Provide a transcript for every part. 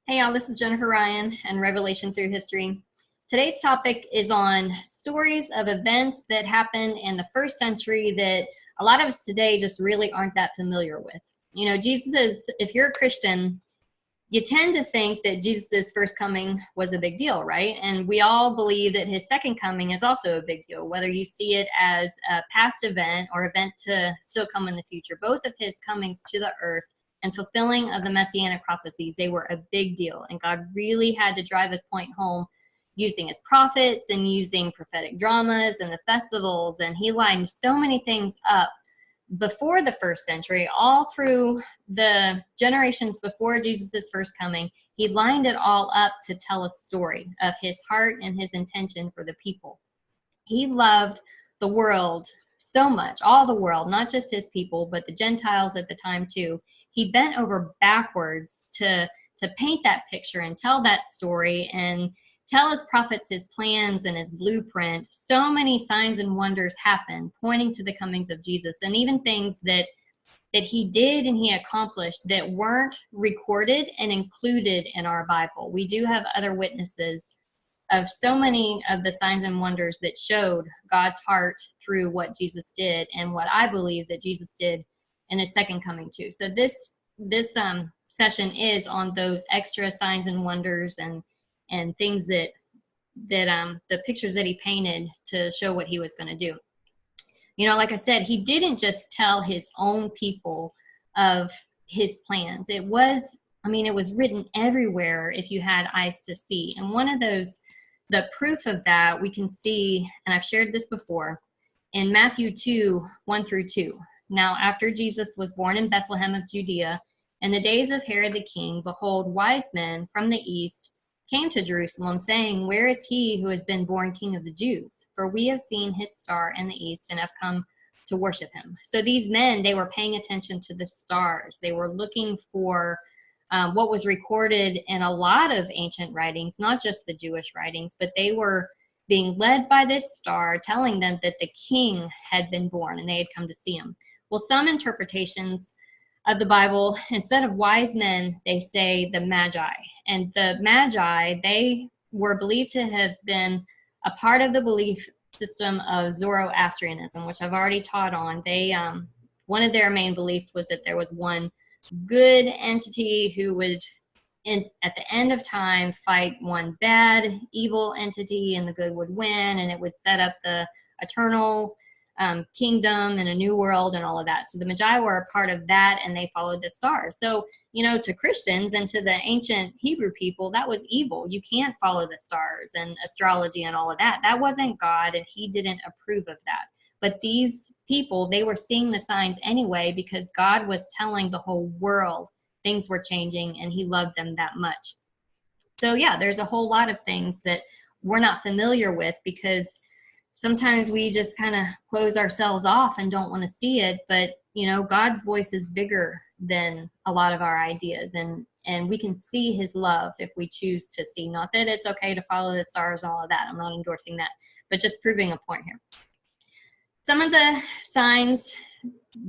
Hey y'all, this is Jennifer Ryan and Revelation Through History. Today's topic is on stories of events that happened in the first century that a lot of us today just really aren't that familiar with. You know, if you're a Christian, you tend to think that Jesus' first coming was a big deal, right? And we all believe that his second coming is also a big deal, whether you see it as a past event or event to still come in the future. Both of his comings to the earth and fulfilling of the messianic prophecies, they were a big deal. And God really had to drive his point home using his prophets and using prophetic dramas and the festivals. And he lined so many things up before the first century, all through the generations before Jesus' first coming. He lined it all up to tell a story of his heart and his intention for the people. He loved the world so much, all the world, not just his people, but the Gentiles at the time too. He bent over backwards to paint that picture and tell that story and tell his prophets his plans and his blueprint. So many signs and wonders happened, pointing to the comings of Jesus, and even things that he did and he accomplished that weren't recorded and included in our Bible. We do have other witnesses of so many of the signs and wonders that showed God's heart through what Jesus did and what I believe that Jesus did in his second coming too. So this session is on those extra signs and wonders and things that the pictures that he painted to show what he was going to do. You know, like I said, he didn't just tell his own people of his plans. It was written everywhere if you had eyes to see. And one of those, the proof of that we can see, and I've shared this before, in Matthew 2:1-2. Now, after Jesus was born in Bethlehem of Judea, in the days of Herod the king, behold, wise men from the east came to Jerusalem, saying, "Where is he who has been born King of the Jews? For we have seen his star in the east and have come to worship him." So these men, they were paying attention to the stars. They were looking for what was recorded in a lot of ancient writings, not just the Jewish writings, but they were being led by this star, telling them that the king had been born and they had come to see him. Well, some interpretations of the Bible, instead of wise men, they say the Magi. And the Magi, they were believed to have been a part of the belief system of Zoroastrianism, which I've already taught on. They one of their main beliefs was that there was one good entity who would, at the end of time, fight one bad, evil entity, and the good would win, and it would set up the eternal kingdom and a new world and all of that. So the Magi were a part of that, and they followed the stars. So, you know, to Christians and to the ancient Hebrew people, that was evil. You can't follow the stars and astrology and all of that. That wasn't God, and he didn't approve of that. But these people, they were seeing the signs anyway because God was telling the whole world things were changing and he loved them that much. So yeah, there's a whole lot of things that we're not familiar with because sometimes we just kind of close ourselves off and don't want to see it. But, you know, God's voice is bigger than a lot of our ideas. And we can see his love if we choose to see. Not that it's okay to follow the stars and all of that. I'm not endorsing that. But just proving a point here. Some of the signs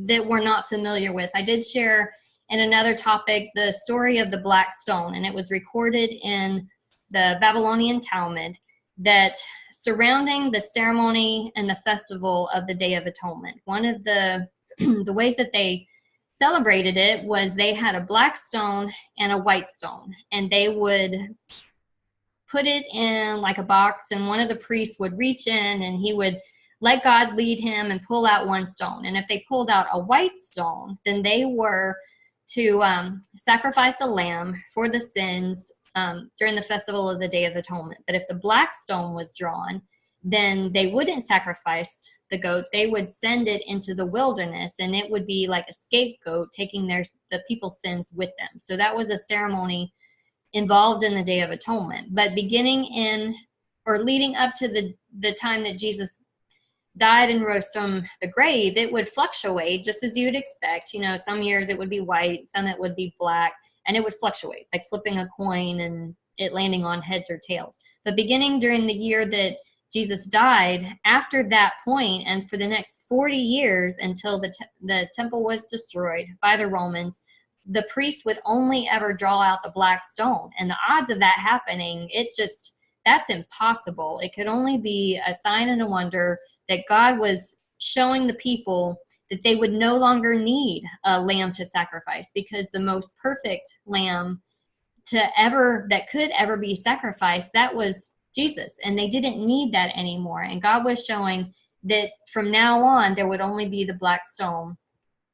that we're not familiar with. I did share in another topic the story of the black stone. And it was recorded in the Babylonian Talmud that surrounding the ceremony and the festival of the Day of Atonement. One of the ways that they celebrated it was they had a black stone and a white stone, and they would put it in like a box, and one of the priests would reach in and he would let God lead him and pull out one stone. And if they pulled out a white stone, then they were to sacrifice a lamb for the sins during the festival of the Day of Atonement. But if the black stone was drawn, then they wouldn't sacrifice the goat. They would send it into the wilderness, and it would be like a scapegoat taking the people's sins with them. So that was a ceremony involved in the Day of Atonement. But beginning in or leading up to the time that Jesus died and rose from the grave, it would fluctuate just as you would expect. You know, some years it would be white, some it would be black, and it would fluctuate, like flipping a coin and it landing on heads or tails. But beginning during the year that Jesus died, after that point, and for the next 40 years until the temple was destroyed by the Romans, the priest would only ever draw out the black stone. And the odds of that happening, that's impossible. It could only be a sign and a wonder that God was showing the people that they would no longer need a lamb to sacrifice, because the most perfect lamb that could ever be sacrificed, that was Jesus. And they didn't need that anymore. And God was showing that from now on, there would only be the black stone.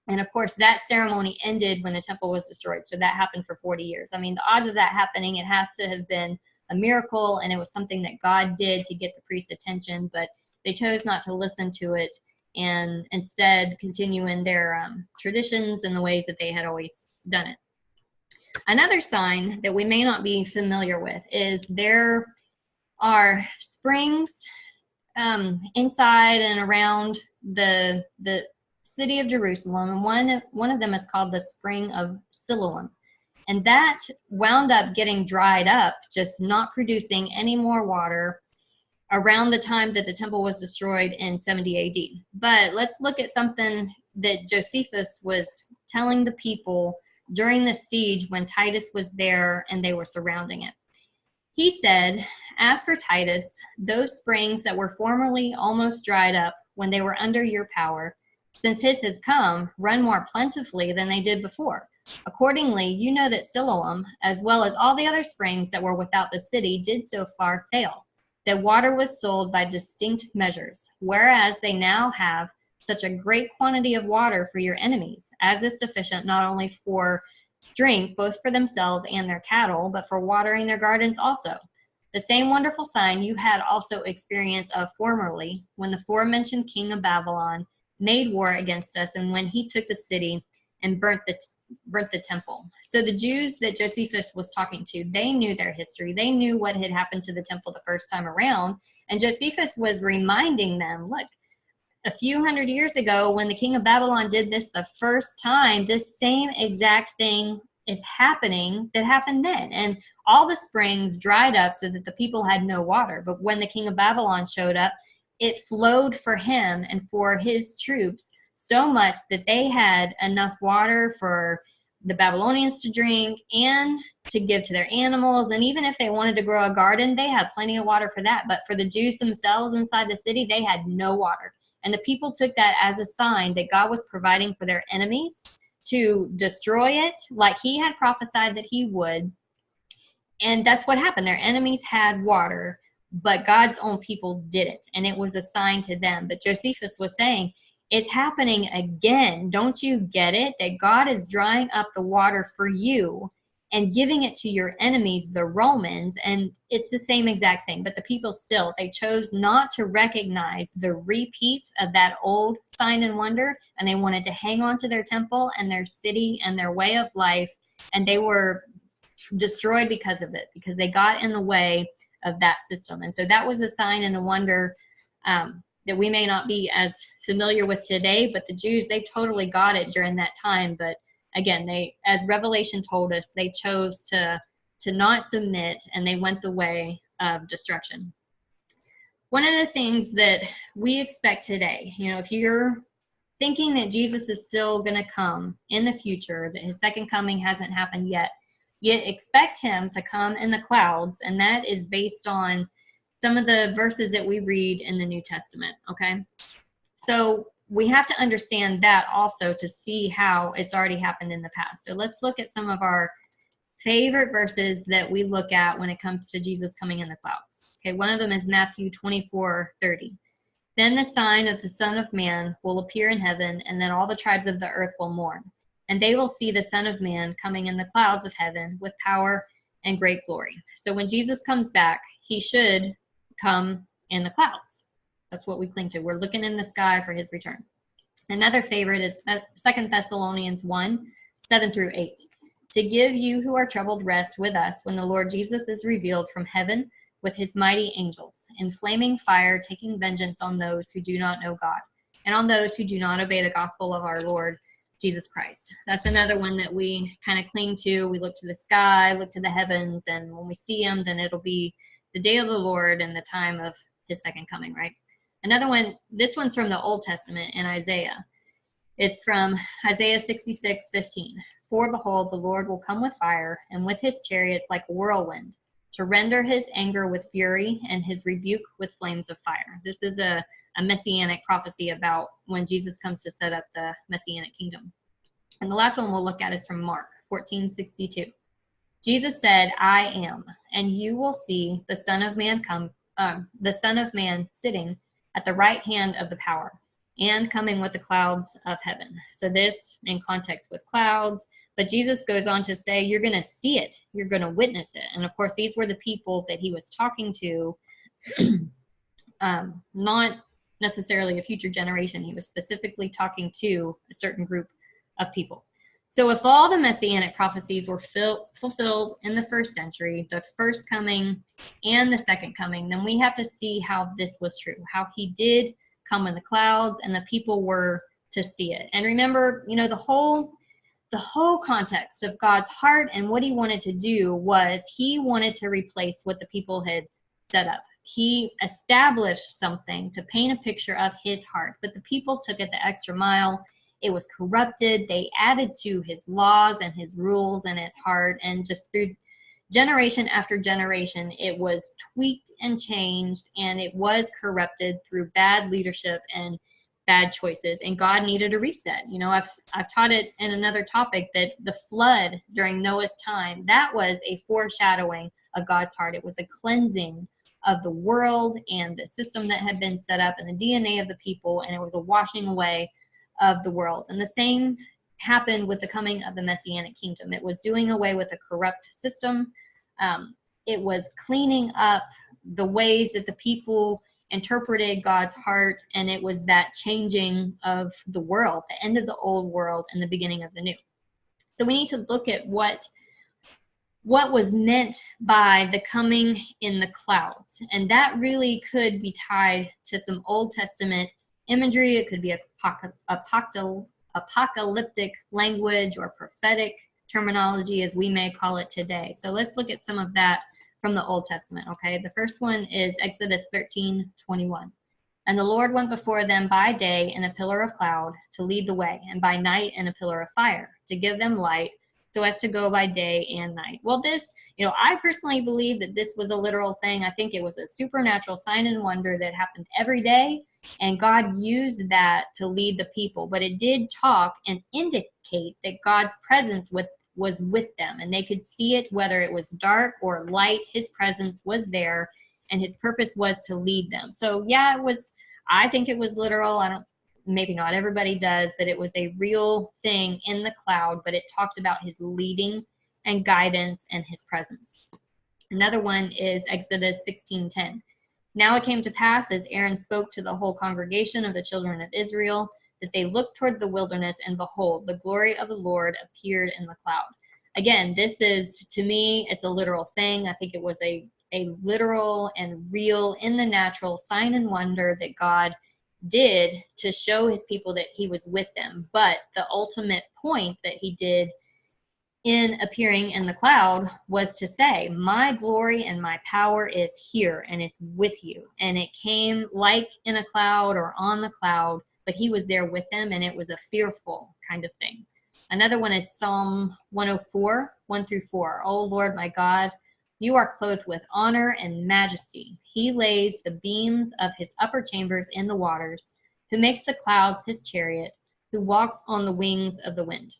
And of course, that ceremony ended when the temple was destroyed. So that happened for 40 years. I mean, the odds of that happening, it has to have been a miracle, and it was something that God did to get the priest's attention, but they chose not to listen to it and instead continue in their traditions and the ways that they had always done it. Another sign that we may not be familiar with is there are springs inside and around the city of Jerusalem, and one of them is called the Spring of Siloam. And that wound up getting dried up, just not producing any more water around the time that the temple was destroyed in 70 AD. But let's look at something that Josephus was telling the people during the siege when Titus was there and they were surrounding it. He said, "As for Titus, those springs that were formerly almost dried up when they were under your power, since his has come, run more plentifully than they did before. Accordingly, you know that Siloam, as well as all the other springs that were without the city, did so far fail, that water was sold by distinct measures, whereas they now have such a great quantity of water for your enemies, as is sufficient not only for drink, both for themselves and their cattle, but for watering their gardens also. The same wonderful sign you had also experience of formerly, when the forementioned king of Babylon made war against us, and when he took the city and burnt the temple." So the Jews that Josephus was talking to, they knew their history. They knew what had happened to the temple the first time around. And Josephus was reminding them, look, a few hundred years ago, when the king of Babylon did this the first time, this same exact thing is happening that happened then. And all the springs dried up so that the people had no water. But when the king of Babylon showed up, it flowed for him and for his troops so much that they had enough water for the Babylonians to drink and to give to their animals. And even if they wanted to grow a garden, they had plenty of water for that. But for the Jews themselves inside the city, they had no water. And the people took that as a sign that God was providing for their enemies to destroy it, like he had prophesied that he would. And that's what happened. Their enemies had water, but God's own people didn't. And it was a sign to them. But Josephus was saying, it's happening again. Don't you get it? That God is drying up the water for you and giving it to your enemies, the Romans. And it's the same exact thing. But the people still, they chose not to recognize the repeat of that old sign and wonder. And they wanted to hang on to their temple and their city and their way of life. And they were destroyed because of it, because they got in the way of that system. And so that was a sign and a wonder that we may not be as familiar with today, but the Jews, they totally got it during that time. But again, they, as Revelation told us, they chose to not submit, and they went the way of destruction. One of the things that we expect today, if you're thinking that Jesus is still going to come in the future, that his second coming hasn't happened yet expect him to come in the clouds, and that is based on some of the verses that we read in the New Testament, okay? So we have to understand that also to see how it's already happened in the past. So let's look at some of our favorite verses that we look at when it comes to Jesus coming in the clouds. Okay, one of them is Matthew 24:30. "Then the sign of the Son of Man will appear in heaven, and then all the tribes of the earth will mourn. And they will see the Son of Man coming in the clouds of heaven with power and great glory." So when Jesus comes back, he should come in the clouds. That's what we cling to. We're looking in the sky for his return. Another favorite is 2 Thessalonians 1:7-8. "To give you who are troubled rest with us when the Lord Jesus is revealed from heaven with his mighty angels, in flaming fire, taking vengeance on those who do not know God, and on those who do not obey the gospel of our Lord Jesus Christ." That's another one that we kind of cling to. We look to the sky, look to the heavens, and when we see him, then it'll be the day of the Lord and the time of his second coming, right? Another one, this one's from the Old Testament in Isaiah. It's from Isaiah 66:15. For behold, the Lord will come with fire, and with his chariots like a whirlwind, to render his anger with fury and his rebuke with flames of fire. This is a messianic prophecy about when Jesus comes to set up the messianic kingdom. And the last one we'll look at is from Mark 14:62. Jesus said, I am, and you will see the Son of Man sitting at the right hand of the power, and coming with the clouds of heaven. So this in context with clouds, but Jesus goes on to say, you're going to see it, you're going to witness it. And of course, these were the people that he was talking to, not necessarily a future generation. He was specifically talking to a certain group of people. So if all the messianic prophecies were fulfilled in the first century, the first coming and the second coming, then we have to see how this was true, how he did come in the clouds and the people were to see it. And remember, the whole context of God's heart and what he wanted to do was he wanted to replace what the people had set up. He established something to paint a picture of his heart, but the people took it the extra mile. It was corrupted. They added to his laws and his rules and his heart, and just through generation after generation, it was tweaked and changed, and it was corrupted through bad leadership and bad choices, and God needed a reset. I've taught it in another topic that the flood during Noah's time, that was a foreshadowing of God's heart. It was a cleansing of the world and the system that had been set up and the DNA of the people, and it was a washing away of the world. And the same happened with the coming of the Messianic kingdom. It was doing away with a corrupt system. It was cleaning up the ways that the people interpreted God's heart, and it was that changing of the world, the end of the old world and the beginning of the new. So we need to look at what was meant by the coming in the clouds. And that really could be tied to some Old Testament imagery. It could be apocalyptic language or prophetic terminology, as we may call it today. So let's look at some of that from the Old Testament, okay? The first one is Exodus 13:21. And the Lord went before them by day in a pillar of cloud to lead the way, and by night in a pillar of fire to give them light, so as to go by day and night. Well, this, I personally believe that this was a literal thing. I think it was a supernatural sign and wonder that happened every day, and God used that to lead the people. But it did talk and indicate that God's presence was with them, and they could see it whether it was dark or light. His presence was there, and his purpose was to lead them. So yeah, I think it was literal. Maybe not everybody does, but it was a real thing in the cloud, but it talked about his leading and guidance and his presence. Another one is Exodus 16:10. Now it came to pass, as Aaron spoke to the whole congregation of the children of Israel, that they looked toward the wilderness, and behold, the glory of the Lord appeared in the cloud. Again, this is, to me, it's a literal thing. I think it was a literal and real, in the natural sign and wonder that God did to show his people that he was with them. But the ultimate point that he did in appearing in the cloud was to say, my glory and my power is here, and it's with you. And it came like in a cloud or on the cloud, but he was there with them, and it was a fearful kind of thing. Another one is Psalm 104, 1-4. O Lord, my God, you are clothed with honor and majesty. He lays the beams of his upper chambers in the waters, who makes the clouds his chariot, who walks on the wings of the wind.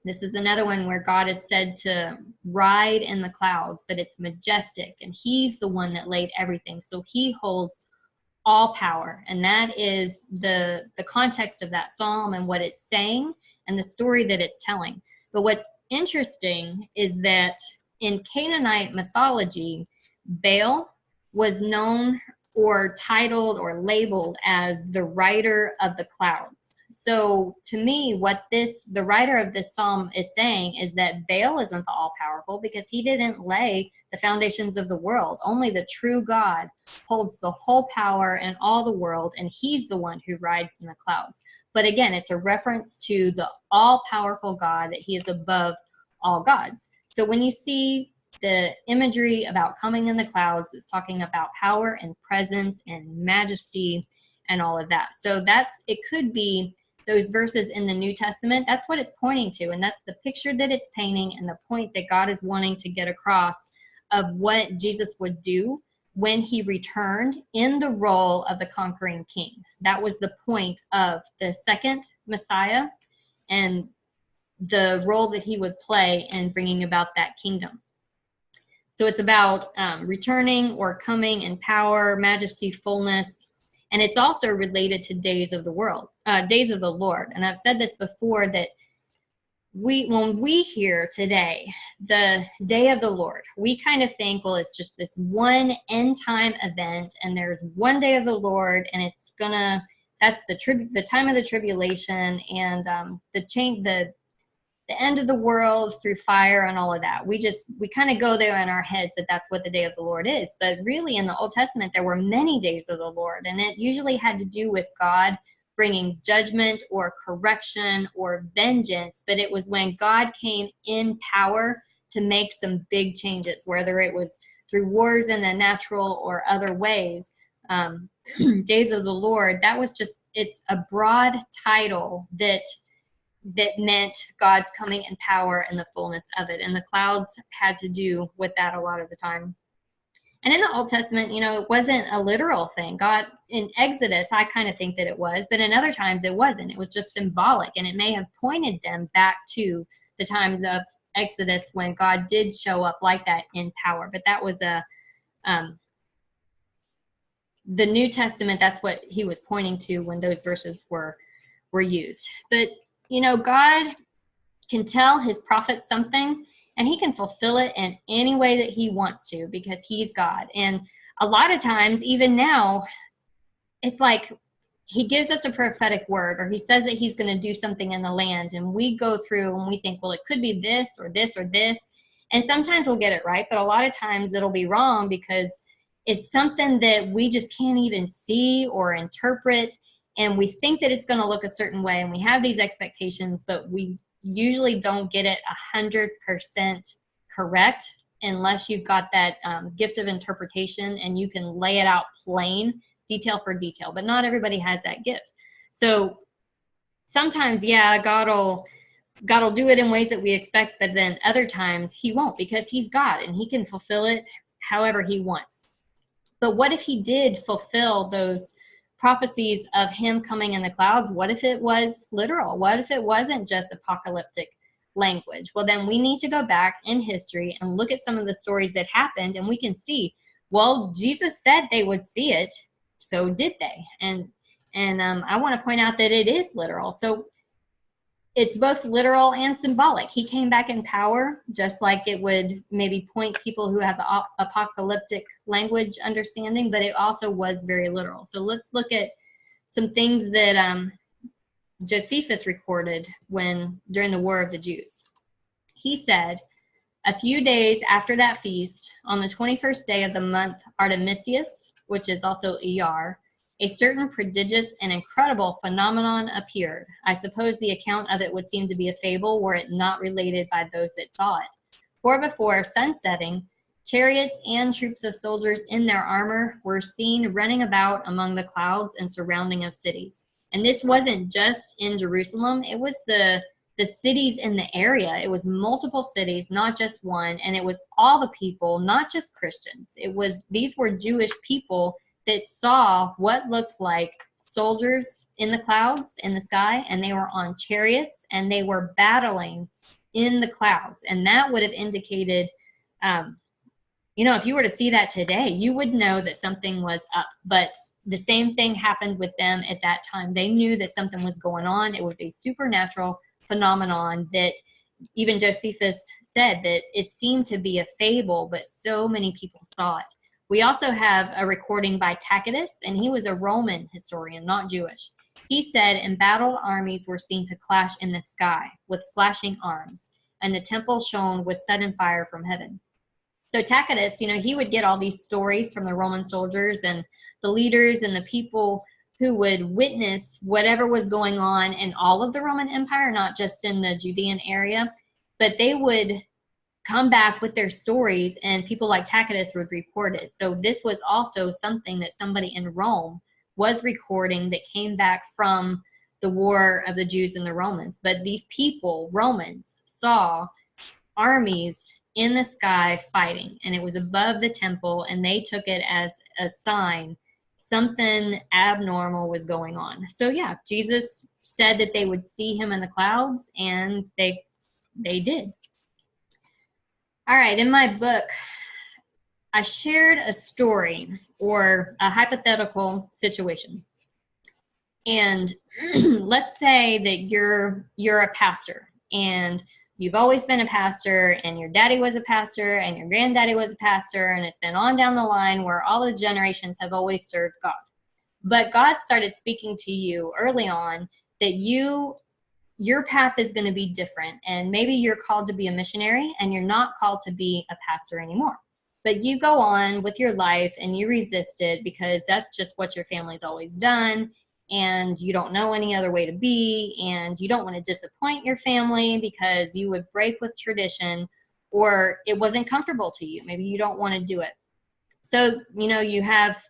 This is another one where God is said to ride in the clouds, but it's majestic, and he's the one that laid everything. So he holds all power, and that is the context of that psalm and what it's saying and the story that it's telling. But what's interesting is that in Canaanite mythology, Baal was known or titled or labeled as the rider of the clouds. So to me, what the writer of this psalm is saying is that Baal isn't the all-powerful, because he didn't lay the foundations of the world. Only the true God holds the whole power in all the world, and he's the one who rides in the clouds. But again, it's a reference to the all-powerful God, that he is above all gods. So when you see the imagery about coming in the clouds, it's talking about power and presence and majesty and all of that. So it could be those verses in the New Testament, that's what it's pointing to. And that's the picture that it's painting and the point that God is wanting to get across of what Jesus would do when he returned in the role of the conquering king. That was the point of the second Messiah and the role that he would play in bringing about that kingdom. So it's about returning or coming in power, majesty, fullness. And it's also related to days of the Lord. And I've said this before, that when we hear today the day of the Lord, we kind of think, well, it's just this one end time event, and there's one day of the Lord, and that's the time of the tribulation, and the end of the world through fire and all of that. We kind of go there in our heads that that's what the day of the Lord is. But really in the Old Testament, there were many days of the Lord, and it usually had to do with God bringing judgment or correction or vengeance. But it was when God came in power to make some big changes, whether it was through wars in the natural or other ways. Days of the Lord, it's a broad title that meant God's coming in power and the fullness of it. And the clouds had to do with that a lot of the time. And in the Old Testament, it wasn't a literal thing. God, in Exodus, I kind of think that it was, but in other times it wasn't. It was just symbolic, and it may have pointed them back to the times of Exodus when God did show up like that in power. But that was the New Testament, that's what he was pointing to when those verses were used. But God can tell his prophets something, and he can fulfill it in any way that he wants to, because he's God. And a lot of times, even now, it's like he gives us a prophetic word, or he says that he's going to do something in the land, and we go through and we think, well, it could be this or this or this. And sometimes we'll get it right, but a lot of times it'll be wrong because it's something that we just can't even see or interpret. And we think that it's going to look a certain way, and we have these expectations, but we usually don't get it 100% correct unless you've got that gift of interpretation and you can lay it out plain, detail for detail. But not everybody has that gift. So sometimes, God will do it in ways that we expect, but then other times he won't, because he's God and he can fulfill it however he wants. But what if he did fulfill those prophecies of him coming in the clouds? What if it was literal? What if it wasn't just apocalyptic language? Well, then we need to go back in history and look at some of the stories that happened, and we can see, well, Jesus said they would see it, so did they? And I want to point out that it is literal. So it's both literal and symbolic. He came back in power, just like it would maybe point people who have the apocalyptic language understanding, but it also was very literal. So let's look at some things that Josephus recorded during the War of the Jews. He said, a few days after that feast, on the 21st day of the month Artemisius, which is also Iyar, a certain prodigious and incredible phenomenon appeared. I suppose the account of it would seem to be a fable were it not related by those that saw it. For before sunsetting, chariots and troops of soldiers in their armor were seen running about among the clouds and surrounding of cities. And this wasn't just in Jerusalem, it was the cities in the area. It was multiple cities, not just one, and it was all the people, not just Christians. These were Jewish people that saw what looked like soldiers in the clouds, in the sky, and they were on chariots, and they were battling in the clouds. And that would have indicated, if you were to see that today, you would know that something was up. But the same thing happened with them at that time. They knew that something was going on. It was a supernatural phenomenon that even Josephus said that it seemed to be a fable, but so many people saw it. We also have a recording by Tacitus, and he was a Roman historian, not Jewish. He said, embattled armies were seen to clash in the sky with flashing arms, and the temple shone with sudden fire from heaven. So Tacitus, he would get all these stories from the Roman soldiers and the leaders and the people who would witness whatever was going on in all of the Roman Empire, not just in the Judean area, but they would come back with their stories, and people like Tacitus would report it. So this was also something that somebody in Rome was recording that came back from the war of the Jews and the Romans. But these people, Romans, saw armies in the sky fighting, and it was above the temple, and they took it as a sign something abnormal was going on. So yeah, Jesus said that they would see him in the clouds, and they did. All right, in my book, I shared a story or a hypothetical situation. And let's say that you're a pastor, and you've always been a pastor, and your daddy was a pastor, and your granddaddy was a pastor, and it's been on down the line where all the generations have always served God. But God started speaking to you early on that your path is going to be different, and maybe you're called to be a missionary, and you're not called to be a pastor anymore. But you go on with your life, and you resist it because that's just what your family's always done, and you don't know any other way to be, and you don't want to disappoint your family because you would break with tradition, or it wasn't comfortable to you. Maybe you don't want to do it. So, you have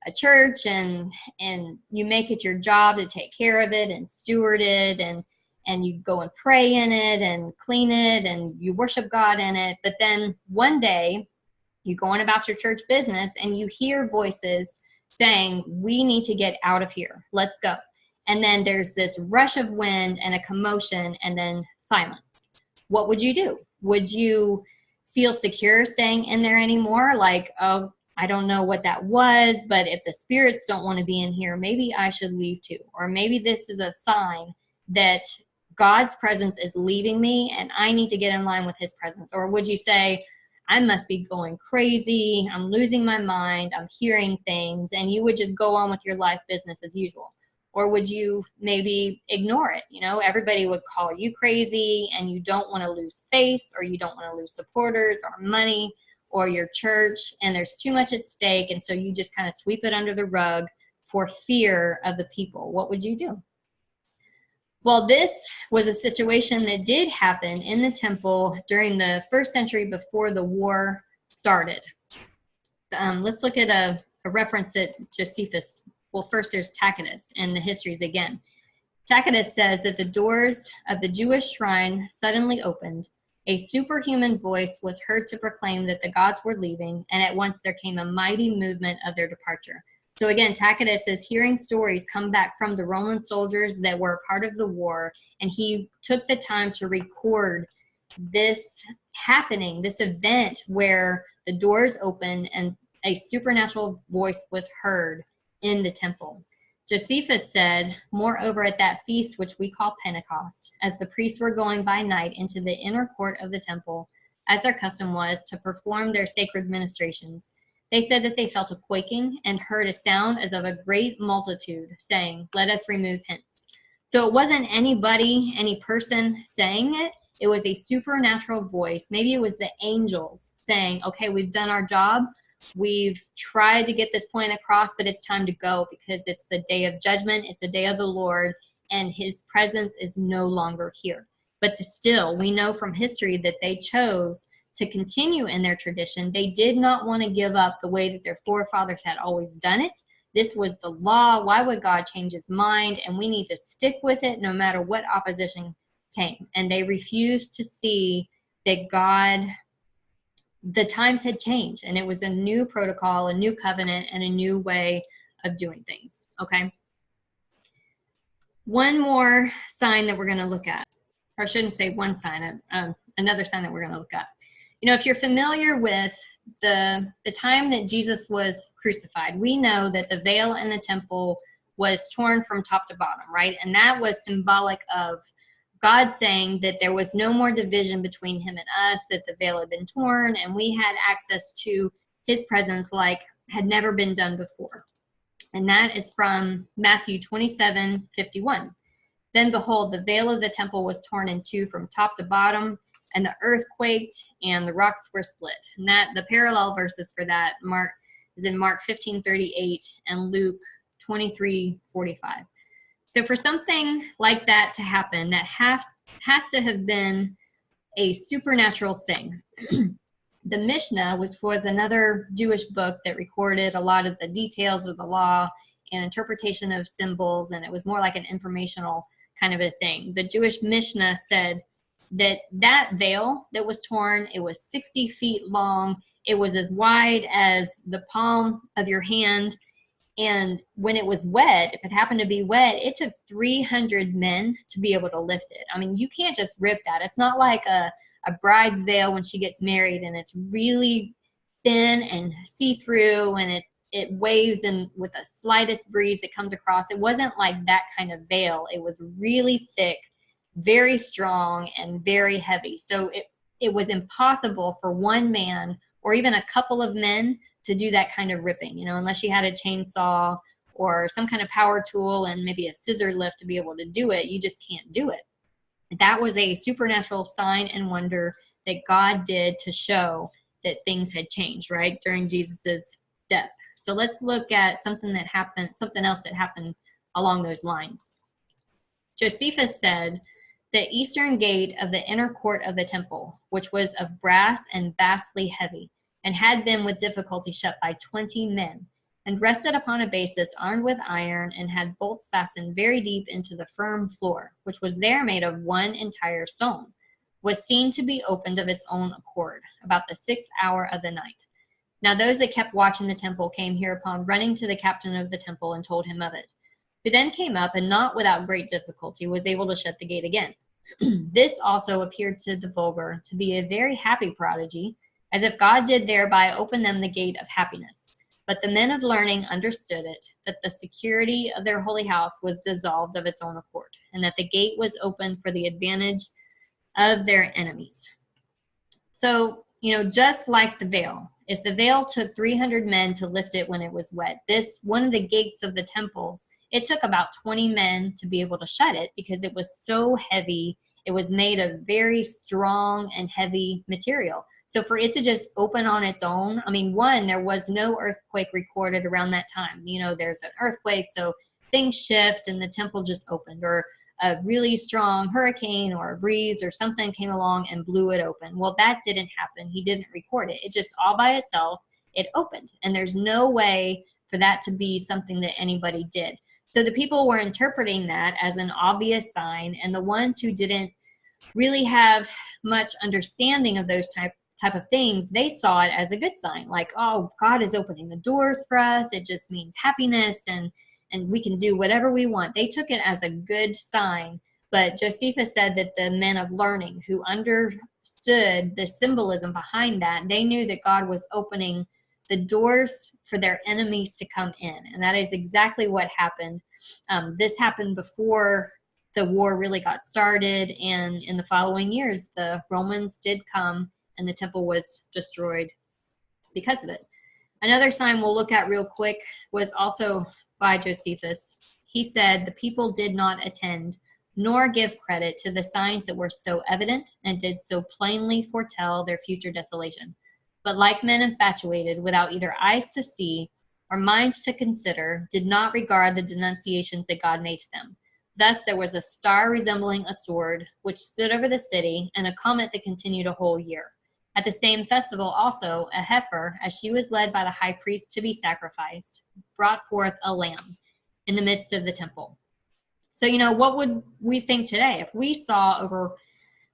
a church, and you make it your job to take care of it and steward it, and you go and pray in it and clean it, and you worship God in it. But then one day you go on about your church business, and you hear voices saying, we need to get out of here. Let's go. And then there's this rush of wind and a commotion, and then silence. What would you do? Would you feel secure staying in there anymore? Like, oh, I don't know what that was, but if the spirits don't want to be in here, maybe I should leave too. Or maybe this is a sign that God's presence is leaving me, and I need to get in line with his presence. Or would you say, I must be going crazy, I'm losing my mind, I'm hearing things, and you would just go on with your life business as usual? Or would you maybe ignore it? Everybody would call you crazy, and you don't want to lose face, or you don't want to lose supporters or money or your church, and there's too much at stake, and so you just kind of sweep it under the rug for fear of the people. What would you do? Well, this was a situation that did happen in the temple during the first century before the war started. Let's look at a reference that Josephus, well, first there's Tacitus and the histories again. Tacitus says that the doors of the Jewish shrine suddenly opened. A superhuman voice was heard to proclaim that the gods were leaving, and at once there came a mighty movement of their departure. So again, Tacitus is hearing stories come back from the Roman soldiers that were part of the war, and he took the time to record this happening, this event where the doors opened and a supernatural voice was heard in the temple. Josephus said, moreover, at that feast, which we call Pentecost, as the priests were going by night into the inner court of the temple, as their custom was, to perform their sacred ministrations, they said that they felt a quaking and heard a sound as of a great multitude saying, let us remove hence. So it wasn't any person saying it. It was a supernatural voice. Maybe it was the angels saying, okay, we've done our job. We've tried to get this point across, but it's time to go because it's the day of judgment. It's the day of the Lord, and his presence is no longer here. But still, we know from history that they chose to continue in their tradition. They did not want to give up the way that their forefathers had always done it. This was the law. Why would God change his mind? And we need to stick with it no matter what opposition came. And they refused to see that the times had changed, and it was a new protocol, a new covenant, and a new way of doing things. Okay. One more sign that we're going to look at, or I shouldn't say one sign, another sign that we're going to look at. If you're familiar with the time that Jesus was crucified, we know that the veil in the temple was torn from top to bottom, right? And that was symbolic of God saying that there was no more division between him and us, that the veil had been torn, and we had access to his presence like had never been done before. And that is from Matthew 27:51. Then behold, the veil of the temple was torn in two from top to bottom, and the earth quaked, and the rocks were split. And the parallel verses for that is in Mark 15:38 and Luke 23:45. So for something like that to happen, that has to have been a supernatural thing. The Mishnah, which was another Jewish book that recorded a lot of the details of the law and interpretation of symbols, and it was more like an informational kind of a thing. The Jewish Mishnah said that that veil that was torn, it was 60 feet long. It was as wide as the palm of your hand. And when it was wet, if it happened to be wet, it took 300 men to be able to lift it. I mean, you can't just rip that. It's not like a bride's veil when she gets married and it's really thin and see-through and it waves and with the slightest breeze it comes across. It wasn't like that kind of veil. It was really thick, very strong, and very heavy. So it was impossible for one man or even a couple of men to do that kind of ripping, unless you had a chainsaw or some kind of power tool and maybe a scissor lift to be able to do it. You just can't do it. That was a supernatural sign and wonder that God did to show that things had changed, right, during Jesus's death. So let's look at something else that happened along those lines. Josephus said, the eastern gate of the inner court of the temple, which was of brass and vastly heavy, and had been with difficulty shut by 20 men, and rested upon a basis armed with iron, and had bolts fastened very deep into the firm floor, which was there made of one entire stone, was seen to be opened of its own accord, about the 6th hour of the night. Now those that kept watch in the temple came hereupon running to the captain of the temple and told him of it, who then came up, and not without great difficulty was able to shut the gate again. This also appeared to the vulgar to be a very happy prodigy, as if God did thereby open them the gate of happiness. But the men of learning understood it, that the security of their holy house was dissolved of its own accord, and that the gate was opened for the advantage of their enemies. So, just like the veil, if the veil took 300 men to lift it when it was wet, one of the gates of the temples, it took about 20 men to be able to shut it because it was so heavy. It was made of very strong and heavy material. So for it to just open on its own, there was no earthquake recorded around that time. There's an earthquake, so things shift and the temple just opened, or a really strong hurricane or a breeze or something came along and blew it open. Well, that didn't happen. He didn't record it. It just all by itself, it opened. And there's no way for that to be something that anybody did. So the people were interpreting that as an obvious sign, and the ones who didn't really have much understanding of those type of things, they saw it as a good sign, like, oh, God is opening the doors for us. It just means happiness and we can do whatever we want. They took it as a good sign. But Josephus said that the men of learning who understood the symbolism behind that, they knew that God was opening the doors for their enemies to come in. And that is exactly what happened. This happened before the war really got started. And in the following years, the Romans did come and the temple was destroyed because of it. Another sign we'll look at real quick was also by Josephus. He said, the people did not attend nor give credit to the signs that were so evident and did so plainly foretell their future desolation. But like men infatuated, without either eyes to see or minds to consider, did not regard the denunciations that God made to them. Thus there was a star resembling a sword, which stood over the city, and a comet that continued a whole year. At the same festival also, a heifer, as she was led by the high priest to be sacrificed, brought forth a lamb in the midst of the temple. So, what would we think today if we saw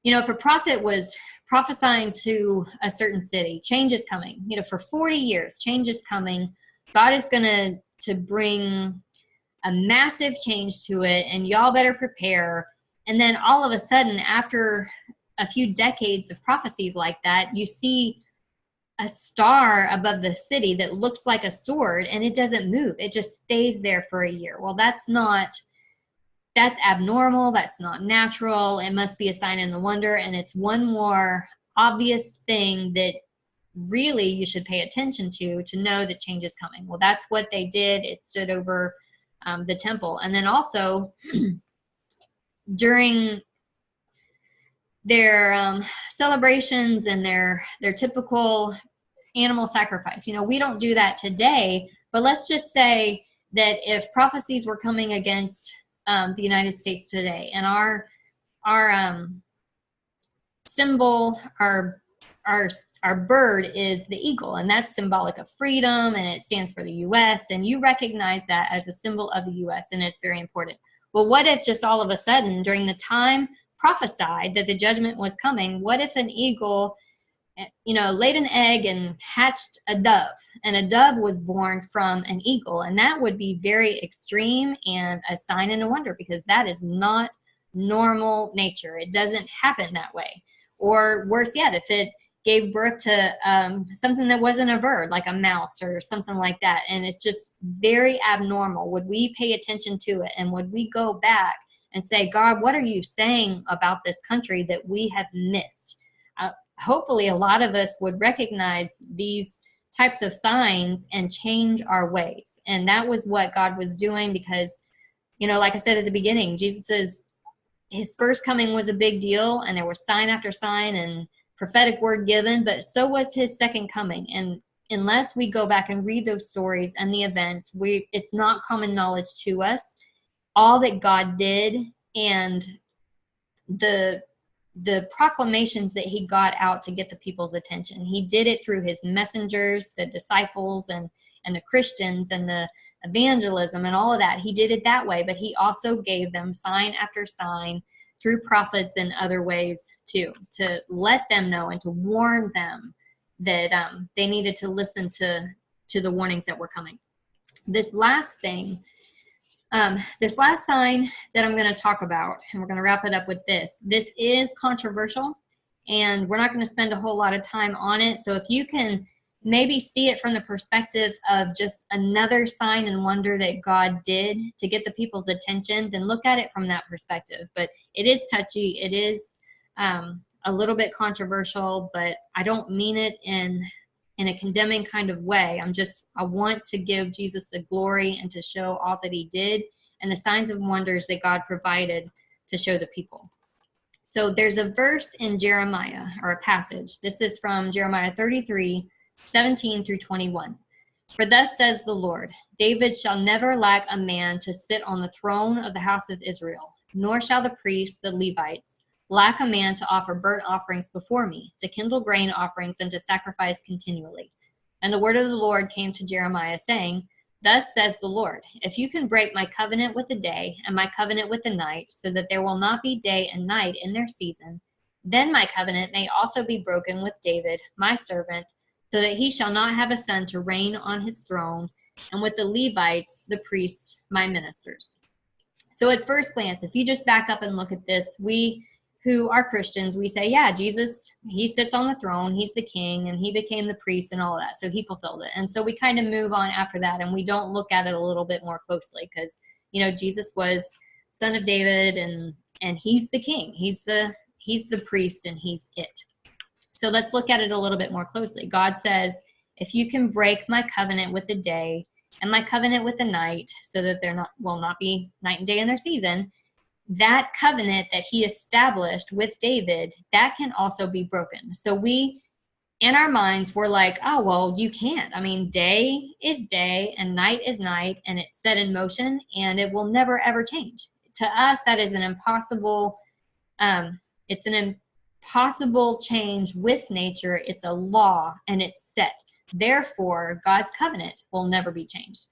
if a prophet was prophesying to a certain city, change is coming, for 40 years, change is coming. God is going to bring a massive change to it, and y'all better prepare. And then all of a sudden, after a few decades of prophecies like that, you see a star above the city that looks like a sword, and it doesn't move. It just stays there for a year. Well, that's abnormal. That's not natural. It must be a sign and the wonder. And it's one more obvious thing that really you should pay attention to know that change is coming. Well, that's what they did. It stood over the temple. And then also during their celebrations and their typical animal sacrifice. We don't do that today, but let's just say that if prophecies were coming against the United States today, and our symbol, our our bird is the eagle, and that's symbolic of freedom, and it stands for the U.S., and you recognize that as a symbol of the U.S., and it's very important. Well, what if just all of a sudden, during the time prophesied that the judgment was coming, what if an eagle, laid an egg and hatched a dove, and a dove was born from an eagle? And that would be very extreme and a sign and a wonder, because that is not normal nature. It doesn't happen that way. Or worse yet, if it gave birth to something that wasn't a bird, like a mouse or something like that, and it's just very abnormal, would we pay attention to it? And would we go back and say, God, what are you saying about this country that we have missed? Hopefully a lot of us would recognize these types of signs and change our ways. And that was what God was doing, because, like I said at the beginning, his first coming was a big deal, and there was sign after sign and prophetic word given, but so was his second coming. And unless we go back and read those stories and the events, it's not common knowledge to us all that God did, and the proclamations that he got out to get the people's attention. He did it through his messengers, the disciples, and the Christians, and the evangelism and all of that. He did it that way, but he also gave them sign after sign through prophets and other ways too, to let them know and to warn them that they needed to listen to the warnings that were coming. This last sign that I'm going to talk about, and we're going to wrap it up with this is controversial, and we're not going to spend a whole lot of time on it. So if you can maybe see it from the perspective of just another sign and wonder that God did to get the people's attention, then look at it from that perspective. But it is touchy. It is a little bit controversial, but I don't mean it in a condemning kind of way. I want to give Jesus the glory and to show all that he did and the signs and wonders that God provided to show the people. So there's a verse in Jeremiah, or a passage. This is from Jeremiah 33:17 through 21. For thus says the Lord, David shall never lack a man to sit on the throne of the house of Israel, nor shall the priests, the Levites, lack a man to offer burnt offerings before me, to kindle grain offerings, and to sacrifice continually. And the word of the Lord came to Jeremiah, saying, Thus says the Lord, if you can break my covenant with the day and my covenant with the night, so that there will not be day and night in their season, then my covenant may also be broken with David, my servant, so that he shall not have a son to reign on his throne, and with the Levites, the priests, my ministers. So at first glance, if you just back up and look at this, we who are Christians, we say, yeah, Jesus, he sits on the throne, he's the king, and he became the priest and all that, so he fulfilled it. And so we kind of move on after that, and we don't look at it a little bit more closely, because, Jesus was son of David, and he's the king, he's the priest, and he's it. So let's look at it a little bit more closely. God says, if you can break my covenant with the day and my covenant with the night, so that there will not be night and day in their season, that covenant that he established with David, that can also be broken. So we, in our minds, we're like, oh, well, you can't. I mean, day is day and night is night, and it's set in motion, and it will never, ever change. To us, that is an impossible, it's an impossible change with nature. It's a law, and it's set. Therefore, God's covenant will never be changed.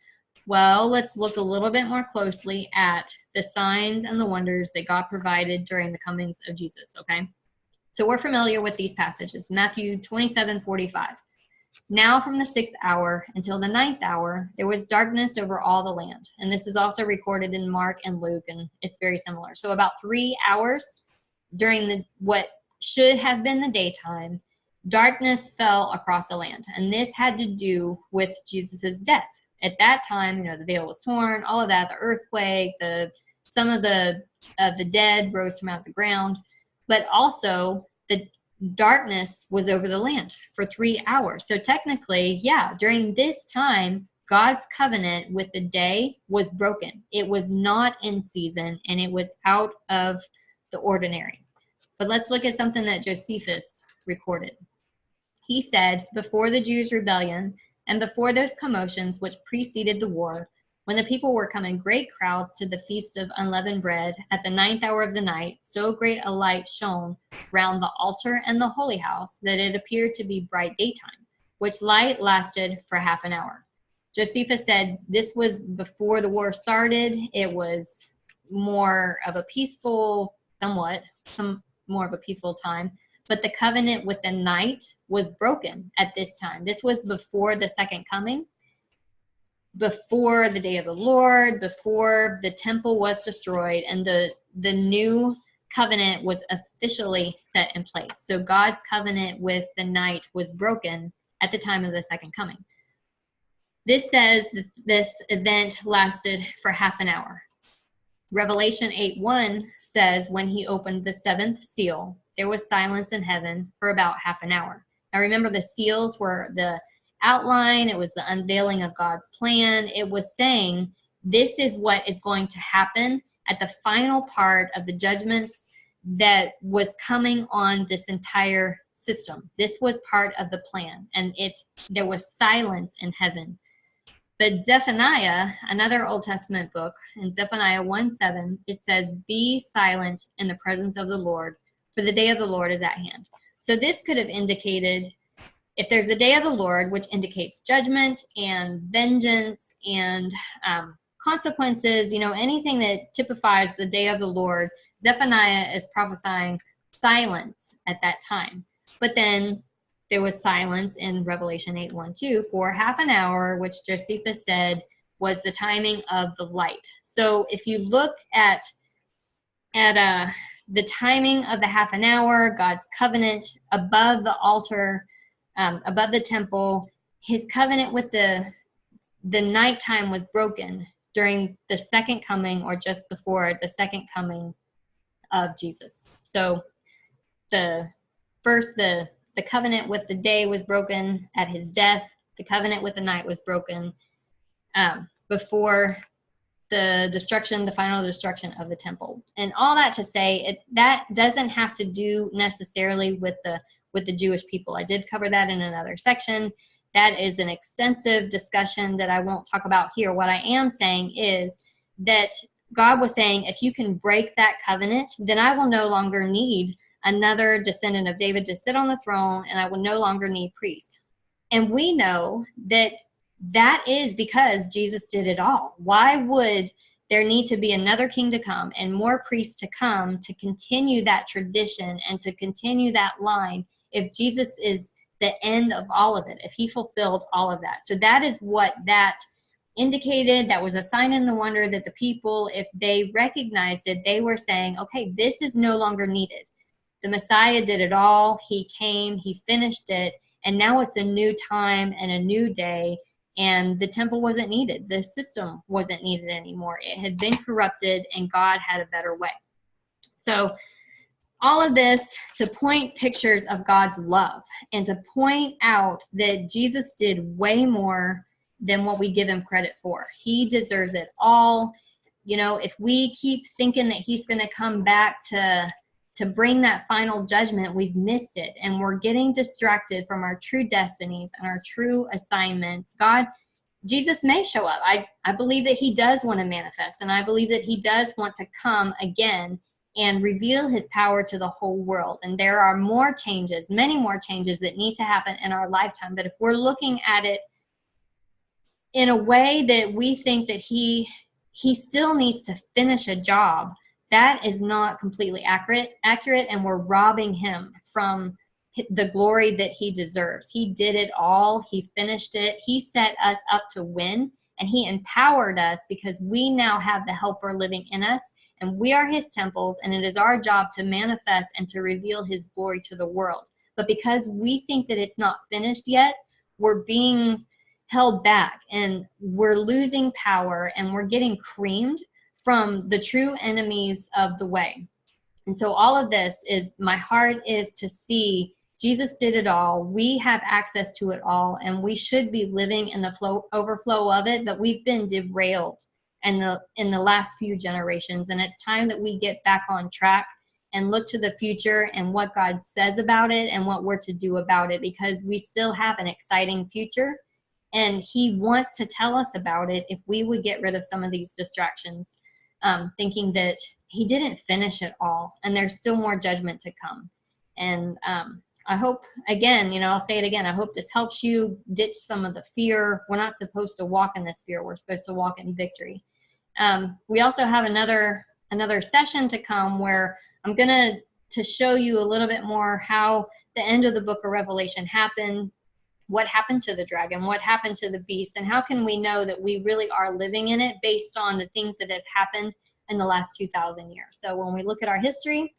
Well, let's look a little bit more closely at the signs and the wonders that God provided during the comings of Jesus, okay? So we're familiar with these passages. Matthew 27:45. Now from the 6th hour until the 9th hour, there was darkness over all the land. And this is also recorded in Mark and Luke, and it's very similar. So about 3 hours during what should have been the daytime, darkness fell across the land. And this had to do with Jesus's death. At that time, the veil was torn, all of that, the earthquake, some of the dead rose from out the ground, but also the darkness was over the land for 3 hours. So technically, yeah, during this time, God's covenant with the day was broken. It was not in season, and it was out of the ordinary. But let's look at something that Josephus recorded. He said, before the Jews' rebellion, and before those commotions which preceded the war, When the people were come in great crowds to the feast of unleavened bread at the 9th hour of the night, so great a light shone round the altar and the holy house that it appeared to be bright daytime, which light lasted for half an hour. Josephus said this was before the war started. It was more of a peaceful, some more of a peaceful time. But the covenant with the night was broken at this time. This was before the second coming, before the day of the Lord, before the temple was destroyed, and the new covenant was officially set in place. So God's covenant with the night was broken at the time of the second coming. This says that this event lasted for half an hour. Revelation 8:1 says, when he opened the seventh seal, there was silence in heaven for about half an hour. Now remember, the seals were the outline. It was the unveiling of God's plan. It was saying, this is what is going to happen at the final part of the judgments that was coming on this entire system. This was part of the plan. And there was silence in heaven. But Zephaniah, another Old Testament book, in Zephaniah 1:7, it says, be silent in the presence of the Lord, for the day of the Lord is at hand. So this could have indicated, if there's a day of the Lord, which indicates judgment and vengeance and consequences, anything that typifies the day of the Lord, Zephaniah is prophesying silence at that time. But then there was silence in Revelation 8:1-2 for half an hour, which Josephus said was the timing of the light. So if you look at the timing of the half an hour, God's covenant above the altar, above the temple, his covenant with the nighttime was broken during the second coming, or just before the second coming of Jesus. So the covenant with the day was broken at his death. The covenant with the night was broken before the final destruction of the temple. And all that to say, that doesn't have to do necessarily with the Jewish people. I did cover that in another section. That is an extensive discussion that I won't talk about here. What I am saying is that God was saying, if you can break that covenant, then I will no longer need another descendant of David to sit on the throne, and I will no longer need priests. And we know that is because Jesus did it all. Why would there need to be another king to come and more priests to come to continue that tradition and to continue that line if Jesus is the end of all of it, if he fulfilled all of that? So that is what that indicated. That was a sign and the wonder that the people, if they recognized it, they were saying, okay, this is no longer needed. The Messiah did it all. He came, he finished it, and now it's a new time and a new day, and the temple wasn't needed. The system wasn't needed anymore. It had been corrupted, and God had a better way. So all of this to point pictures of God's love and to point out that Jesus did way more than what we give him credit for. He deserves it all. If we keep thinking that he's going to come back to bring that final judgment, we've missed it, and we're getting distracted from our true destinies and our true assignments. Jesus may show up. I believe that he does want to manifest, and I believe that he does want to come again and reveal his power to the whole world. And there are more changes, many more changes that need to happen in our lifetime. But if we're looking at it in a way that we think that he still needs to finish a job, that is not completely accurate, and we're robbing him from the glory that he deserves. He did it all. He finished it. He set us up to win, and he empowered us because we now have the helper living in us, and we are his temples, and it is our job to manifest and to reveal his glory to the world. But because we think that it's not finished yet, we're being held back, and we're losing power, and we're getting creamed from the true enemies of the way. And so all of this is, my heart is to see Jesus did it all. We have access to it all, and we should be living in the overflow of it, but we've been derailed in the last few generations. And it's time that we get back on track and look to the future and what God says about it and what we're to do about it, because we still have an exciting future. And he wants to tell us about it if we would get rid of some of these distractions, thinking that he didn't finish it all and there's still more judgment to come. And I hope, again, I'll say it again, I hope this helps you ditch some of the fear. We're not supposed to walk in this fear. We're supposed to walk in victory. We also have another session to come where I'm going to show you a little bit more how the end of the book of Revelation happened, what happened to the dragon, what happened to the beast, and how can we know that we really are living in it based on the things that have happened in the last 2,000 years. So when we look at our history,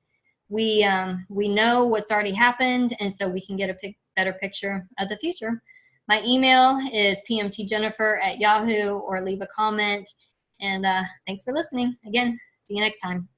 we know what's already happened, and so we can get a better picture of the future. My email is pmtjennifer@yahoo, or leave a comment. And thanks for listening. Again, see you next time.